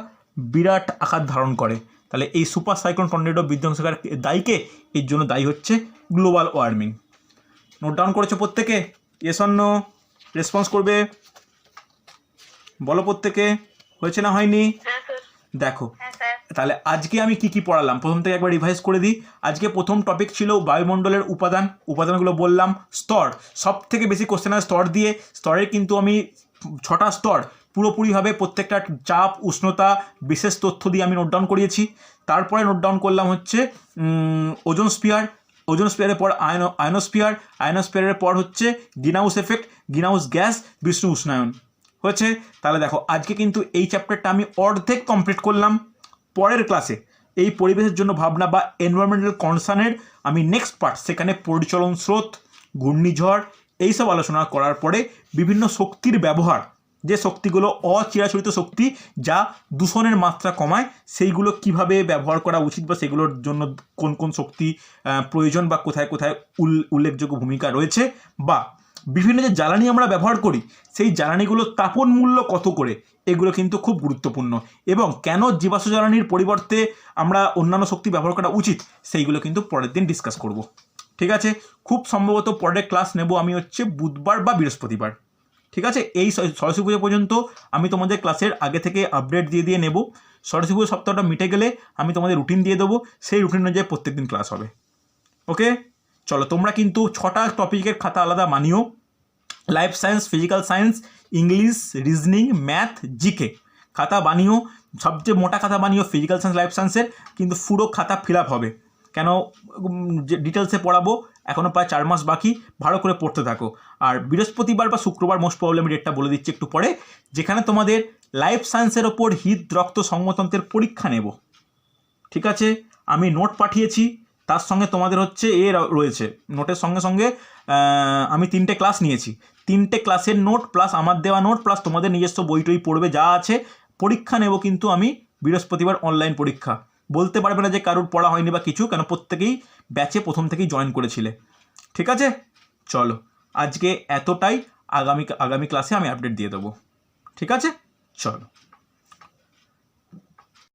Speaker 1: বিরাট আকার ধারণ করে। তাহলে এই সুপার সাইক্লোন টর্নেডো বিধ্বংসকার দায়ীকে? এর জন্য দায়ী হচ্ছে গ্লোবাল ওয়ার্মিং। নোট ডাউন করেছো প্রত্যেকে? ইয়েস অর নো রেসপন্স করবে, বলো প্রত্যেকে। হয়েছে না হয়নি? দেখো তাহলে আজকে আমি কি কি পড়ালাম প্রথম থেকে একবার রিভাইজ করে দিই। আজকে প্রথম টপিক ছিল বায়ুমণ্ডলের উপাদানগুলো বললাম। স্তর, সব থেকে বেশি কোশ্চেন হয় স্তর দিয়ে। স্তরের কিন্তু আমি 6টা স্তর পুরোপুরিভাবে প্রত্যেকটা চাপ, উষ্ণতা, বিশেষ তথ্য দিয়ে আমি নোট ডাউন করিয়েছি। তারপরে নোট ডাউন করলাম হচ্ছে ওজোন স্পিয়ারের পর আয়নোস্পিয়ারের পর হচ্ছে গ্রিনহাউস এফেক্ট, গ্রিনহাউস গ্যাস, বিশ্ব উষ্ণায়ন। হয়েছে। তাহলে দেখো আজকে কিন্তু এই চ্যাপ্টারটা আমি অর্ধেক কমপ্লিট করলাম। পরের ক্লাসে এই পরিবেশের জন্য ভাবনা বা এনভায়রনমেন্টাল কনসার্নের আমি নেক্সট পার্ট, সেখানে পরিচলন স্রোত, ঘূর্ণিঝড় এইসব আলোচনা করার পরে বিভিন্ন শক্তির ব্যবহার, যে শক্তিগুলো অচিরাচরিত শক্তি যা দূষণের মাত্রা কমায়, সেইগুলো কিভাবে ব্যবহার করা উচিত বা সেগুলোর জন্য কোন কোন শক্তি প্রয়োজন বা কোথায় কোথায় উল্লেখযোগ্য ভূমিকা রয়েছে, বা বিভিন্ন যে জ্বালানি আমরা ব্যবহার করি সেই জ্বালানিগুলোর তাপন মূল্য কত করে, এগুলো কিন্তু খুব গুরুত্বপূর্ণ। এবং কেন জীবাশ্ম জ্বালানির পরিবর্তে আমরা অন্যান্য শক্তি ব্যবহার করা উচিত, সেইগুলো কিন্তু পরের দিন ডিসকাস করব। ঠিক আছে? খুব সম্ভবত পরের ক্লাস নেব আমি হচ্ছে বুধবার বা বৃহস্পতিবার। ঠিক আছে? এই সরস্বতী পুজো পর্যন্ত আমি তোমাদের ক্লাসের আগে থেকে আপডেট দিয়ে নেব। সরস্বতী পুজো সপ্তাহটা মিটে গেলে আমি তোমাদের রুটিন দিয়ে দেবো, সেই রুটিন অনুযায়ী প্রত্যেকদিন ক্লাস হবে। ওকে, চলো তোমরা কিন্তু 6টা টপিকের খাতা আলাদা বানিও। Life science, physical science, English, reasoning, math, GK খাতা বানিও। সবচেয়ে মোটা খাতা বানিও ফিজিক্যাল সায়েন্স, লাইফ সায়েন্সের, কিন্তু পুরো খাতা ফিল আপ হবে। কেন? যে ডিটেলসে পড়াবো, এখনও প্রায় 4 মাস বাকি, ভালো করে পড়তে থাকো। আর বৃহস্পতিবার বা শুক্রবার মোস্ট প্রবলেম ডেটটা বলে দিচ্ছি একটু পরে, যেখানে তোমাদের লাইফ সায়েন্সের ওপর রক্ত সংবহনতন্ত্রের পরীক্ষা নেব। ঠিক আছে? আমি নোট পাঠিয়েছি, তার সঙ্গে তোমাদের হচ্ছে রয়েছে নোটের সঙ্গে সঙ্গে আমি 3টে ক্লাস নিয়েছি। 3টে ক্লাসের নোট প্লাস আমার দেওয়া নোট প্লাস তোমাদের নিজস্ব বই টই পড়বে যা আছে, পরীক্ষা নেব কিন্তু আমি বৃহস্পতিবার, অনলাইন পরীক্ষা। বলতে পারবে না যে কারোর পড়া হয়নি বা কিছু, কেন প্রত্যেকেই ব্যাচে প্রথম থেকেই জয়েন করেছিলে। ঠিক আছে, চলো আজকে এতটাই, আগামী ক্লাসে আমি আপডেট দিয়ে দেবো। ঠিক আছে, চলো।